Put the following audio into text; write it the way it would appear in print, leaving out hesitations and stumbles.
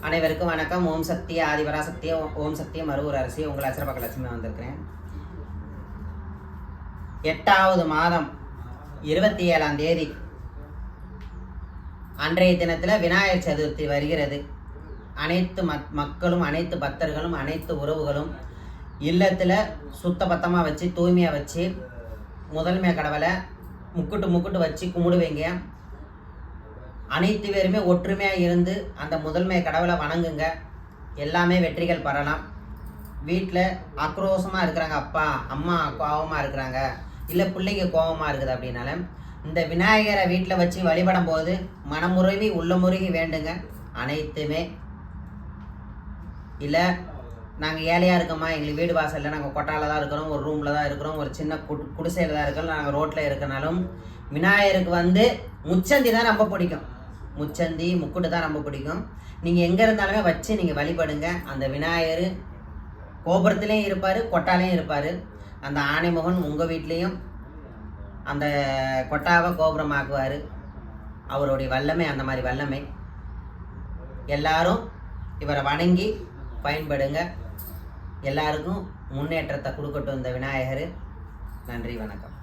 அனைவருக்கும் வணக்கம். ஓம் சக்தி ஆதிபராசக்தி, ஓம் சக்தி மருவூர் அரசி. உங்கள் அச்சரபக்க லட்சுமி வந்திருக்கிறேன். 8வது மாதம் 27ஆம் தேதி அன்றைய தினத்தில் விநாயகர் சதுர்த்தி வருகிறது. அனைத்து மக்களும், அனைத்து பக்தர்களும், அனைத்து உறவுகளும் இல்லத்தில் சுத்தபத்தமாக வச்சு, தூய்மையாக வச்சு, முதன்மை கடவுளை முக்குட்டு வச்சு கும்பிடுவீங்க. அனைத்து பேருமே ஒற்றுமையாக இருந்து அந்த முதன்மை கடவுளை வணங்குங்க. எல்லாமே வெற்றிகள் பெறலாம். வீட்டில் ஆக்ரோஷமாக இருக்கிறாங்க, அப்பா அம்மா கோபமாக இருக்கிறாங்க, இல்லை பிள்ளைங்க கோபமாக இருக்குது அப்படின்னால இந்த விநாயகரை வீட்டில் வச்சு வழிபடும் போது மனமுருகி உள்ளமுருகி வேண்டுங்க. அனைத்துமே இல்லை நாங்கள் ஏழையாக இருக்கோமா, எங்களுக்கு வீடு வாசலில் நாங்கள் கொட்டாவில் தான் இருக்கிறோம், ஒரு ரூமில் தான் இருக்கிறோம், ஒரு சின்ன குடிசையில் தான் இருக்கிறோம், நாங்கள் ரோட்டில் இருக்கனாலும் விநாயகருக்கு முச்சந்தி தான் ரொம்ப பிடிக்கும். முச்சந்தி முக்குட்டு தான் ரொம்ப பிடிக்கும். நீங்கள் எங்கே இருந்தாலுமே வச்சு நீங்கள் வழிபடுங்க. அந்த விநாயகர் கோபுரத்துலேயும் இருப்பார், கொட்டாலையும் இருப்பார். அந்த ஆனைமுகன் உங்கள் வீட்லேயும் அந்த கொட்டாவை கோபுரமாக்குவார். அவருடைய வல்லமை அந்த மாதிரி வல்லமை. எல்லாரும் இவரை வணங்கி பயன்படுங்க. எல்லாருக்கும் முன்னேற்றத்தை கொடுக்கட்டும் இந்த விநாயகர். நன்றி, வணக்கம்.